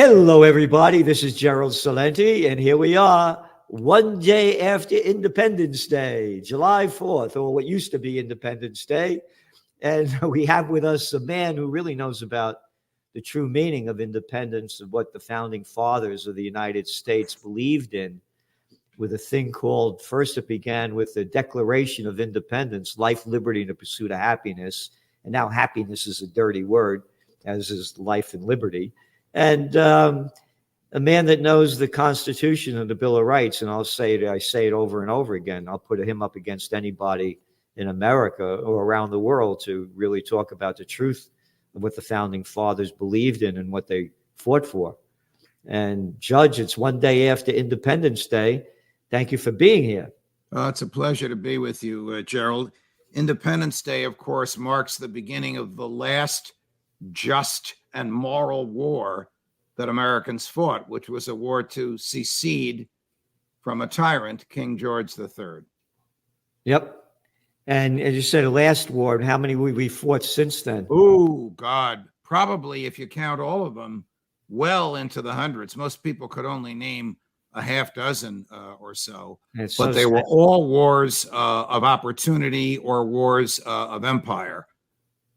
Hello, everybody. This is Gerald Celente, and here we are, one day after Independence Day, July 4th, or what used to be Independence Day. And we have with us a man who really knows about the true meaning of independence and what the founding fathers of the United States believed in, with a thing called, first it began with the Declaration of Independence, life, liberty, and the pursuit of happiness. And now happiness is a dirty word, as is life and liberty. And a man that knows the Constitution and the Bill of Rights, and I say it over and over again. I'll put him up against anybody in America or around the world to really talk about the truth of what the founding fathers believed in and what they fought for. And Judge, it's one day after Independence Day. Thank you for being here. It's a pleasure to be with you, Gerald. Independence Day, of course, marks the beginning of the last just and moral war that Americans fought, which was a war to secede from a tyrant, King George III. Yep. And as you said, the last war, how many we fought since then? Oh, God. Probably, if you count all of them, well into the hundreds. Most people could only name a half dozen or so. But they were all wars of opportunity or wars of empire.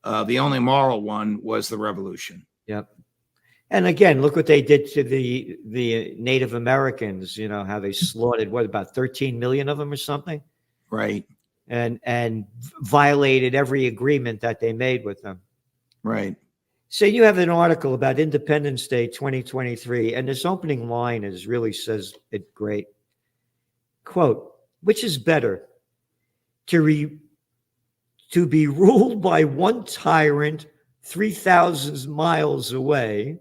The only moral one was the revolution. Yep. And again, look what they did to the Native Americans, you know, how they slaughtered, what, about 13 million of them or something? Right. And violated every agreement that they made with them. Right. So you have an article about Independence Day 2023, and this opening line really says it great. Quote, which is better, to be ruled by one tyrant 3,000 miles away,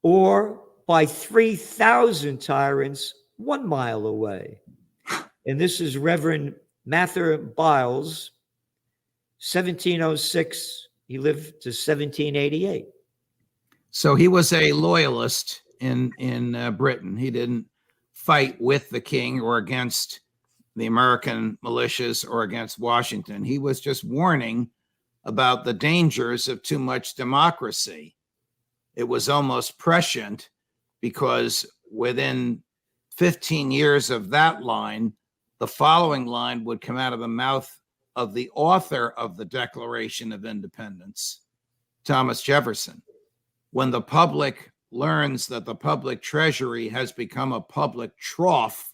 or by 3,000 tyrants 1 mile away? And this is Reverend Mather Byles, 1706. He lived to 1788. So he was a loyalist in Britain. He didn't fight with the king or against the American militias or against Washington. He was just warning about the dangers of too much democracy. It was almost prescient because within 15 years of that line, the following line would come out of the mouth of the author of the Declaration of Independence, Thomas Jefferson. When the public learns that the public treasury has become a public trough,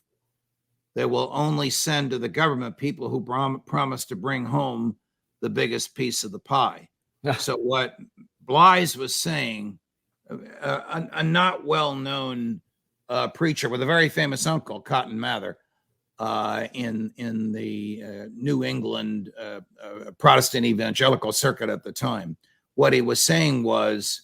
they will only send to the government people who promise to bring home the biggest piece of the pie. So what Blythe was saying, a not well-known preacher with a very famous uncle, Cotton Mather, in the New England Protestant evangelical circuit at the time. What he was saying was,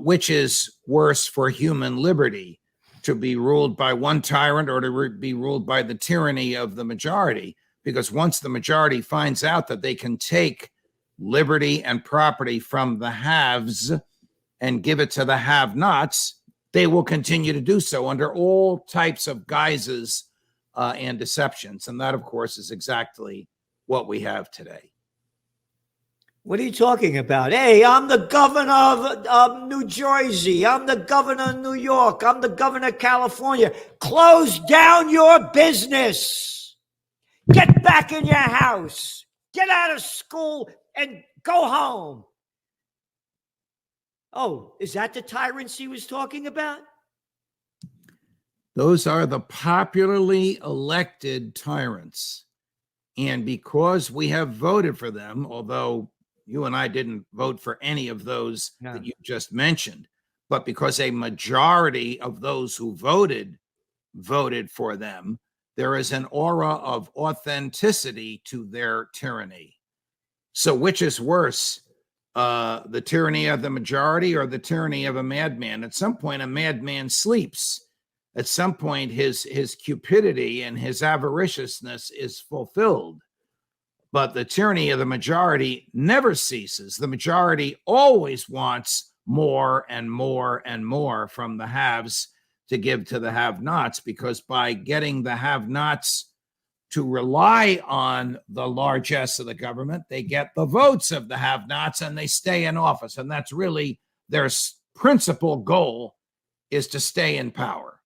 which is worse for human liberty, to be ruled by one tyrant or to be ruled by the tyranny of the majority? Because once the majority finds out that they can take liberty and property from the haves and give it to the have-nots, they will continue to do so under all types of guises and deceptions. And that, of course, is exactly what we have today. What are you talking about? Hey, I'm the governor of New Jersey. I'm the governor of New York. I'm the governor of California. Close down your business. Get back in your house. Get out of school and go home. Oh, is that the tyrants he was talking about? Those are the popularly elected tyrants. And because we have voted for them, although you and I didn't vote for any of those that you just mentioned, but because a majority of those who voted for them, there is an aura of authenticity to their tyranny. So which is worse, the tyranny of the majority or the tyranny of a madman? At some point, a madman sleeps. At some point, his cupidity and his avariciousness is fulfilled. But the tyranny of the majority never ceases. The majority always wants more and more and more from the haves to give to the have-nots, because by getting the have-nots to rely on the largesse of the government, they get the votes of the have-nots and they stay in office. And that's really their principal goal is to stay in power.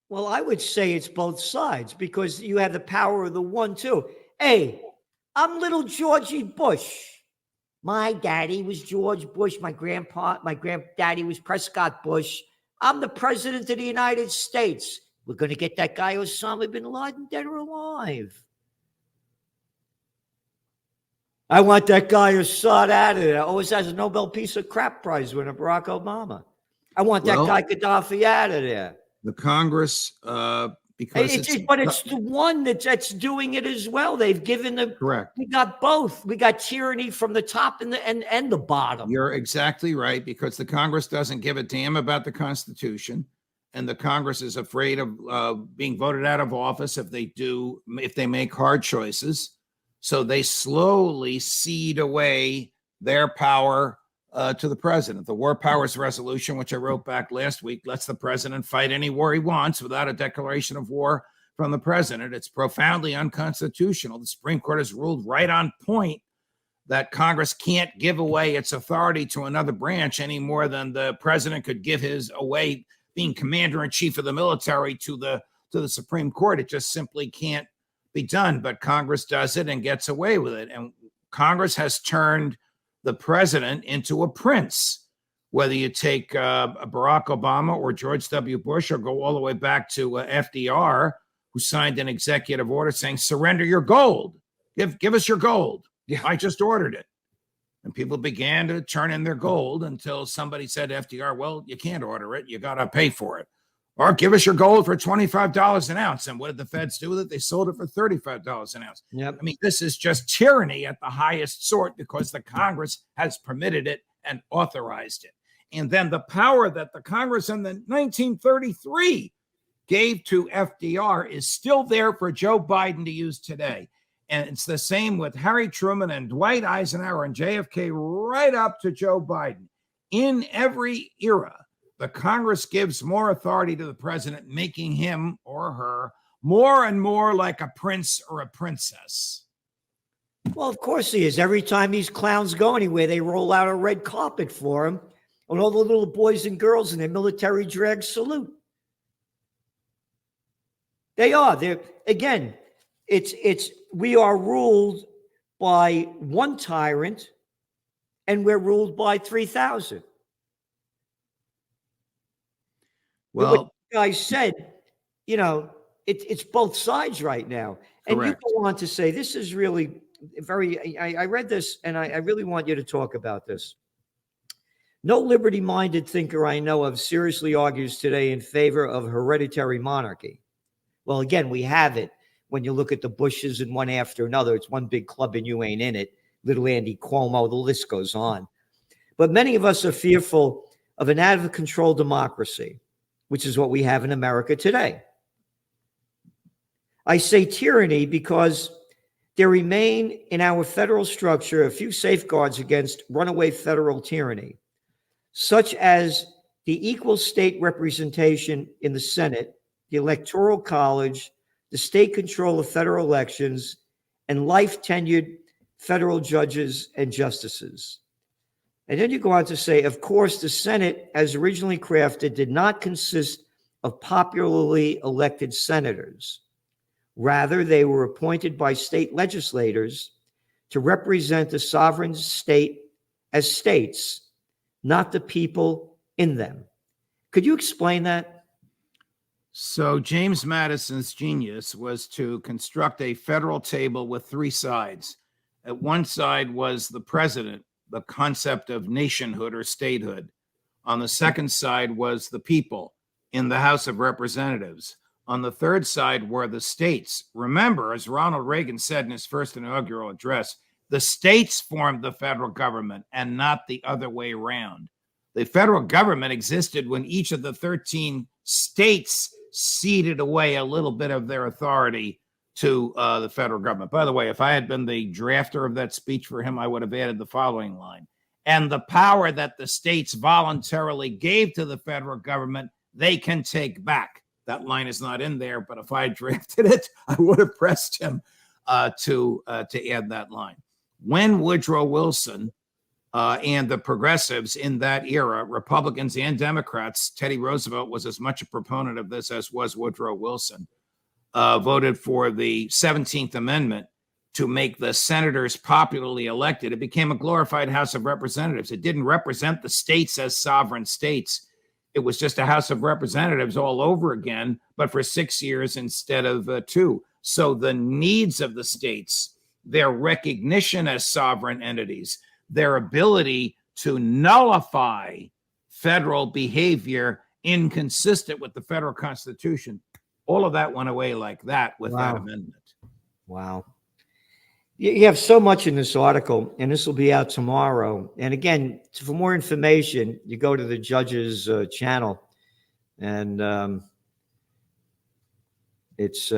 Well, I would say it's both sides because you have the power of the one, too. Hey, I'm little Georgie Bush. My daddy was George Bush. My granddaddy was Prescott Bush. I'm the president of the United States. We're going to get that guy Osama bin Laden dead or alive. I want that guy Assad out of there. Always has a Nobel Peace of Crap Prize winner, Barack Obama. I want that guy Gaddafi out of there. The Congress, because it's the one that's doing it as well. They've given the correct. We got both. We got tyranny from the top and the bottom. You're exactly right, because the Congress doesn't give a damn about the Constitution, and the Congress is afraid of being voted out of office if they make hard choices. So they slowly cede away their power to the president. The War Powers Resolution, which I wrote back last week, lets the president fight any war he wants without a declaration of war from the president. It's profoundly unconstitutional. The Supreme Court has ruled right on point that Congress can't give away its authority to another branch any more than the president could give his away being commander-in-chief of the military to the Supreme Court. It just simply can't be done, but Congress does it and gets away with it. And Congress has turned the president into a prince, whether you take Barack Obama or George W. Bush, or go all the way back to FDR, who signed an executive order saying, surrender your gold. Give us your gold. Yeah. I just ordered it. And people began to turn in their gold until somebody said to FDR, well, you can't order it. You got to pay for it. Or give us your gold for $25 an ounce. And what did the feds do with it? They sold it for $35 an ounce. Yep. I mean, this is just tyranny at the highest sort because the Congress has permitted it and authorized it. And then the power that the Congress in the 1933 gave to FDR is still there for Joe Biden to use today. And it's the same with Harry Truman and Dwight Eisenhower and JFK right up to Joe Biden. In every era, the Congress gives more authority to the president, making him or her more and more like a prince or a princess. Well, of course he is. Every time these clowns go anywhere, they roll out a red carpet for him, and all the little boys and girls in their military drag salute. They are. They're, again, we are ruled by one tyrant, and we're ruled by 3,000. Well, what you guys said, it's both sides right now. And correct. You go on to say, this is really very, I read this and I really want you to talk about this. No liberty-minded thinker I know of seriously argues today in favor of hereditary monarchy. Well, again, we have it when you look at the Bushes and one after another. It's one big club and you ain't in it. Little Andy Cuomo, the list goes on. But many of us are fearful of an out-of-control democracy, which is what we have in America today. I say tyranny because there remain in our federal structure a few safeguards against runaway federal tyranny, such as the equal state representation in the Senate, the Electoral College, the state control of federal elections, and life-tenured federal judges and justices. And then you go on to say, of course, the Senate, as originally crafted, did not consist of popularly elected senators. Rather, they were appointed by state legislators to represent the sovereign state as states, not the people in them. Could you explain that? So James Madison's genius was to construct a federal table with three sides. At one side was the president, the concept of nationhood or statehood. On the second side was the people in the House of Representatives. On the third side were the states. Remember, as Ronald Reagan said in his first inaugural address, the states formed the federal government and not the other way around. The federal government existed when each of the 13 states ceded away a little bit of their authority to the federal government. By the way, if I had been the drafter of that speech for him, I would have added the following line. And the power that the states voluntarily gave to the federal government, they can take back. That line is not in there, but if I drafted it, I would have pressed him to add that line. When Woodrow Wilson and the progressives in that era, Republicans and Democrats, Teddy Roosevelt was as much a proponent of this as was Woodrow Wilson, voted for the 17th Amendment to make the senators popularly elected. It became a glorified House of Representatives. It didn't represent the states as sovereign states. It was just a House of Representatives all over again, but for 6 years instead of 2. So the needs of the states, their recognition as sovereign entities, their ability to nullify federal behavior inconsistent with the federal Constitution, all of that went away like that with that amendment. Wow. You have so much in this article, and this will be out tomorrow. And again, for more information, you go to the judge's channel, and it's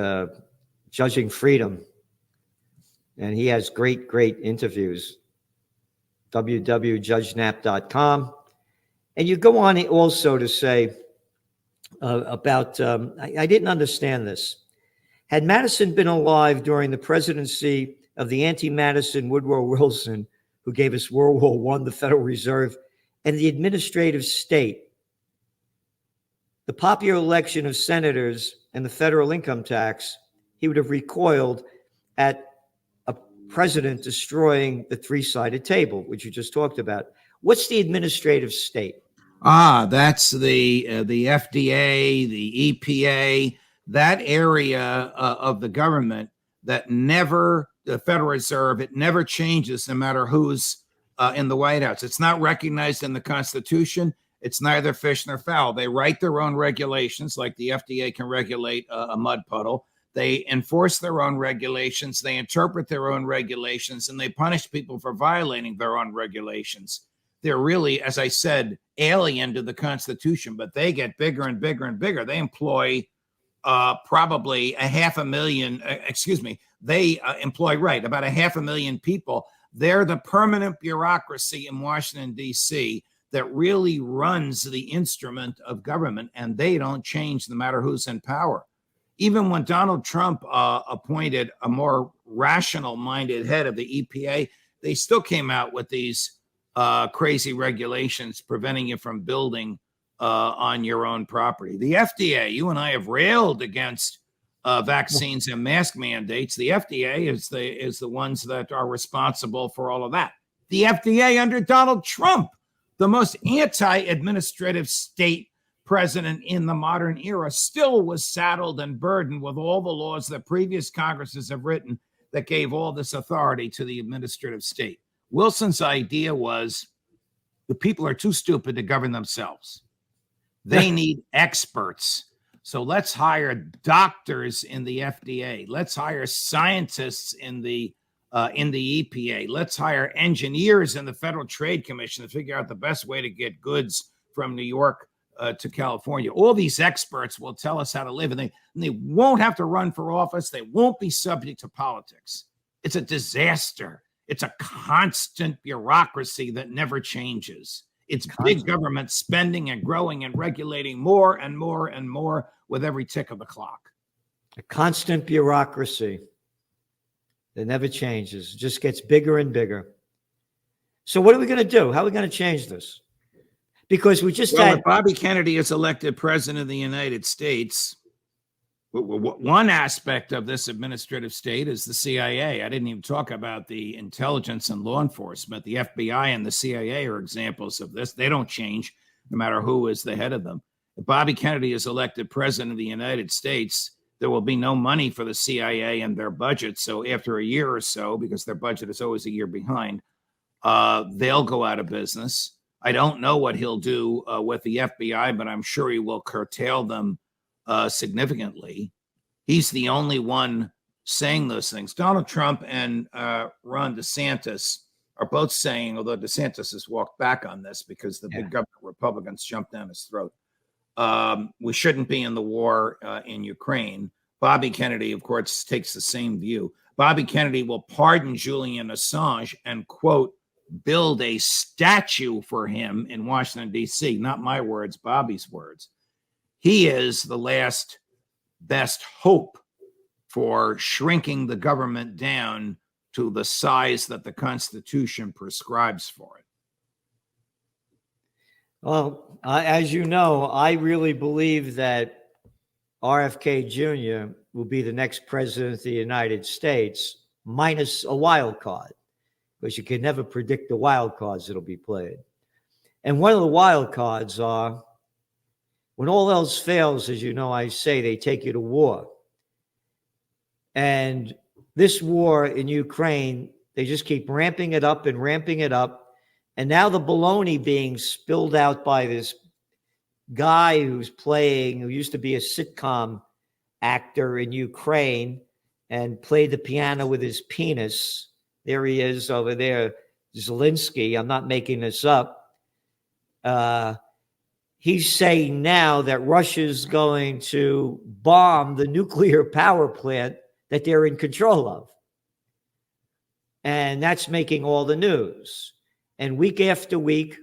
Judging Freedom. And he has great, great interviews. www.judgenap.com. And you go on also to say about, I didn't understand this. Had Madison been alive during the presidency of the anti-Madison Woodrow Wilson, who gave us World War I, the Federal Reserve, and the administrative state, the popular election of senators and the federal income tax, he would have recoiled at a president destroying the three-sided table, which you just talked about. What's the administrative state? That's the FDA, the EPA, that area of the government that never, the Federal Reserve, it never changes no matter who's in the White House. It's not recognized in the Constitution. It's neither fish nor fowl. They write their own regulations, like the FDA can regulate a mud puddle. They enforce their own regulations. They interpret their own regulations, and they punish people for violating their own regulations. They're really, as I said, alien to the Constitution, but they get bigger and bigger and bigger. They employ probably 500,000, they employ, about 500,000 people. They're the permanent bureaucracy in Washington, D.C. that really runs the instrument of government, and they don't change no matter who's in power. Even when Donald Trump appointed a more rational-minded head of the EPA, they still came out with these crazy regulations preventing you from building on your own property. The FDA, you and I have railed against vaccines and mask mandates. The FDA is the ones that are responsible for all of that. The FDA under Donald Trump, the most anti-administrative state president in the modern era, still was saddled and burdened with all the laws that previous Congresses have written that gave all this authority to the administrative state. Wilson's idea was the people are too stupid to govern themselves. They need experts. So let's hire doctors in the FDA. Let's hire scientists in the EPA. Let's hire engineers in the Federal Trade Commission to figure out the best way to get goods from New York to California. All these experts will tell us how to live, and they won't have to run for office. They won't be subject to politics. It's a disaster. It's a constant bureaucracy that never changes. It's big government spending and growing and regulating more and more and more with every tick of the clock. A constant bureaucracy that never changes, just gets bigger and bigger. So what are we going to do? How are we going to change this? Because we just had... if Bobby Kennedy is elected president of the United States, one aspect of this administrative state is the CIA. I didn't even talk about the intelligence and law enforcement. The FBI and the CIA are examples of this. They don't change no matter who is the head of them. If Bobby Kennedy is elected president of the United States, there will be no money for the CIA and their budget. So after a year or so, because their budget is always a year behind, they'll go out of business. I don't know what he'll do with the FBI, but I'm sure he will curtail them significantly. He's the only one saying those things. Donald Trump and Ron DeSantis are both saying, although DeSantis has walked back on this because the big government Republicans jumped down his throat, we shouldn't be in the war in Ukraine. Bobby Kennedy, of course, takes the same view. Bobby Kennedy will pardon Julian Assange and, quote, build a statue for him in Washington, D.C. Not my words, Bobby's words. He is the last best hope for shrinking the government down to the size that the Constitution prescribes for it. Well, as you know, I really believe that RFK Jr. will be the next president of the United States, minus a wild card, because you can never predict the wild cards that'll be played. And one of the wild cards are, when all else fails, as you know, I say, they take you to war. And this war in Ukraine, they just keep ramping it up and ramping it up. And now the baloney being spilled out by this guy who used to be a sitcom actor in Ukraine and played the piano with his penis. There he is over there, Zelensky. I'm not making this up. He's saying now that Russia's going to bomb the nuclear power plant that they're in control of. And that's making all the news. And week after week,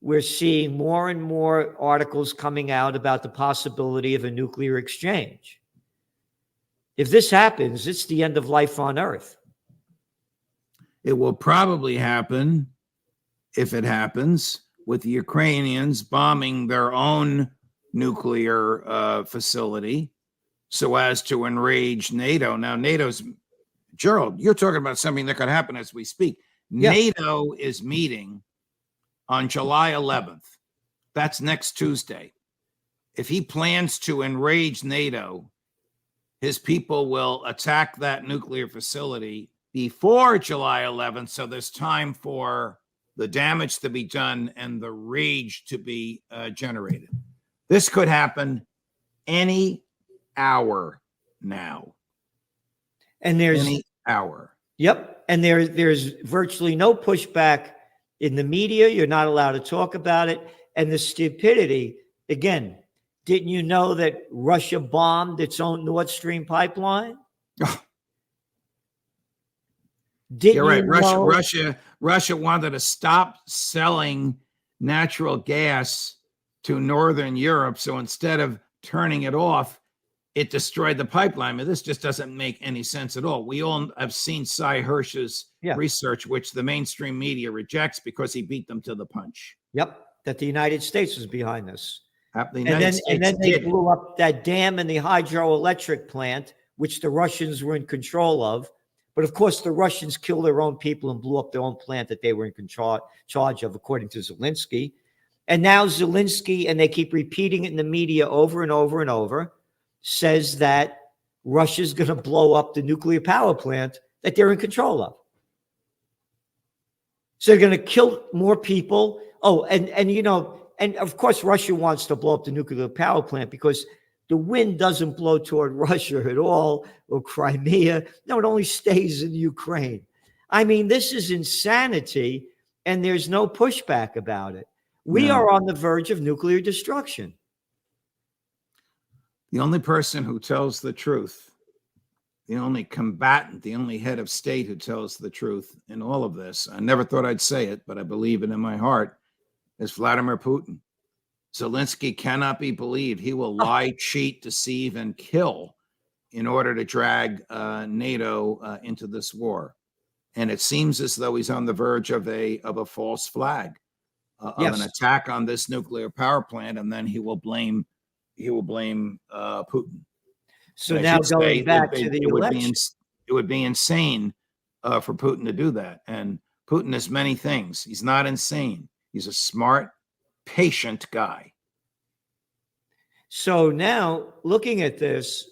we're seeing more and more articles coming out about the possibility of a nuclear exchange. If this happens, it's the end of life on Earth. It will probably happen, if it happens, with the Ukrainians bombing their own nuclear facility so as to enrage NATO. Now, Gerald, you're talking about something that could happen as we speak. Yeah. NATO is meeting on July 11th. That's next Tuesday. If he plans to enrage NATO, his people will attack that nuclear facility before July 11th. So there's time for the damage to be done and the rage to be generated. This could happen any hour now. And there's any hour. Yep. And there's virtually no pushback in the media. You're not allowed to talk about it. And the stupidity, again, didn't you know that Russia bombed its own Nord Stream pipeline? You're right. Russia wanted to stop selling natural gas to Northern Europe. So instead of turning it off, it destroyed the pipeline. I mean, this just doesn't make any sense at all. We all have seen Cy Hirsch's research, which the mainstream media rejects because he beat them to the punch. Yep, that the United States was behind this. And then they blew up that dam and the hydroelectric plant, which the Russians were in control of. But of course, the Russians killed their own people and blew up their own plant that they were in charge of, according to Zelensky. And now Zelensky, and they keep repeating it in the media over and over and over, says that Russia's going to blow up the nuclear power plant that they're in control of. So they're going to kill more people. Oh, and of course, Russia wants to blow up the nuclear power plant because the wind doesn't blow toward Russia at all, or Crimea. No, it only stays in Ukraine. I mean, this is insanity, and there's no pushback about it. We are on the verge of nuclear destruction. The only person who tells the truth, the only combatant, the only head of state who tells the truth in all of this, I never thought I'd say it, but I believe it in my heart, is Vladimir Putin. Zelensky cannot be believed. He will lie, cheat, deceive, and kill in order to drag NATO into this war. And it seems as though he's on the verge of a false flag, of an attack on this nuclear power plant, and then he will blame Putin. So now going back to the election, it would be insane for Putin to do that. And Putin is many things. He's not insane. He's a smart, patient guy. So now looking at this,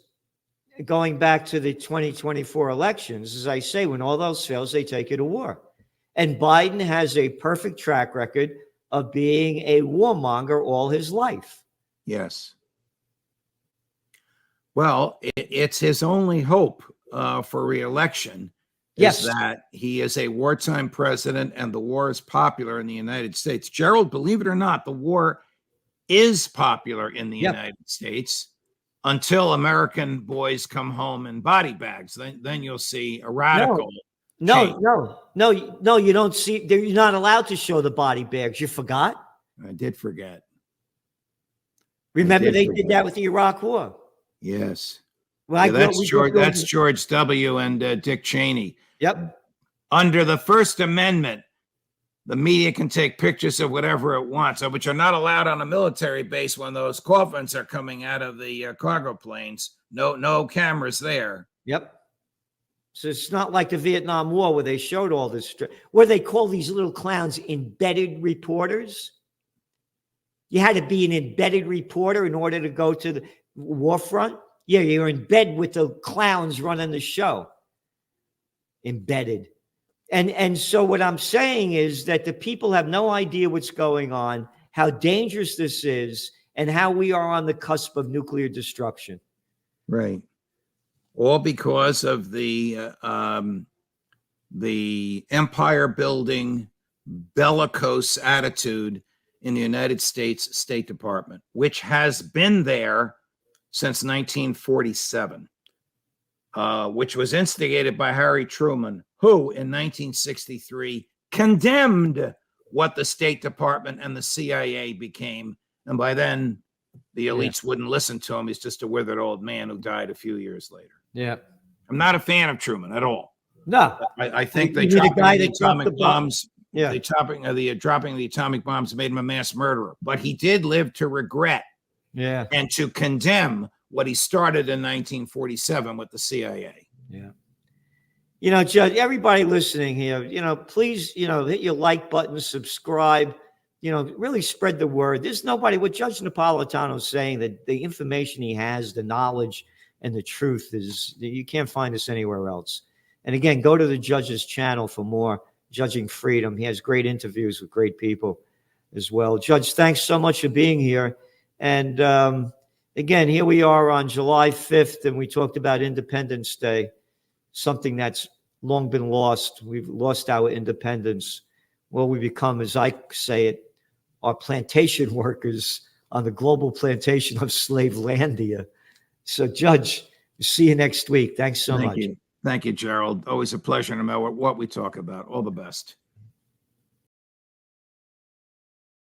going back to the 2024 elections, as I say, when all else fails, they take you to war. And Biden has a perfect track record of being a warmonger all his life. Yes. Well, it's his only hope for re-election. Is that he is a wartime president and the war is popular in the United States. Gerald, believe it or not, the war is popular in the United States until American boys come home in body bags. Then you'll see a radical. No, you don't see. You're not allowed to show the body bags. You forgot? I did forget. Remember, they did that with the Iraq War. Yes. Well, that's George W. and Dick Cheney. Yep. Under the First Amendment, the media can take pictures of whatever it wants, but you're not allowed on a military base when those coffins are coming out of the cargo planes. No cameras there. Yep. So it's not like the Vietnam War where they showed all this, where they call these little clowns embedded reporters. You had to be an embedded reporter in order to go to the war front. Yeah, you're in bed with the clowns running the show. Embedded. And so what I'm saying is that the people have no idea what's going on, how dangerous this is, and how we are on the cusp of nuclear destruction. Right. All because of the empire building, bellicose attitude in the United States State Department, which has been there since 1947, which was instigated by Harry Truman, who in 1963 condemned what the State Department and the CIA became. And by then, the elites wouldn't listen to him. He's just a withered old man who died a few years later. Yeah. I'm not a fan of Truman at all. No. I think the dropping the atomic bombs. Yeah. Dropping the atomic bombs made him a mass murderer. But he did live to regret and to condemn what he started in 1947 with the CIA. Yeah. You know, Judge, everybody listening here, you know, please, you know, hit your like button, subscribe, you know, really spread the word. There's nobody, what Judge Napolitano is saying, that the information he has, the knowledge and the truth is, you can't find this anywhere else. And again, go to the Judge's channel for more Judging Freedom. He has great interviews with great people as well. Judge, thanks so much for being here. And again, here we are on July 5th, and we talked about Independence Day, something that's long been lost. We've lost our independence. Well, we become, as I say it, our plantation workers on the global plantation of Slavelandia. So, Judge, see you next week. Thanks so much. Thank you, Gerald. Always a pleasure no matter what we talk about. All the best.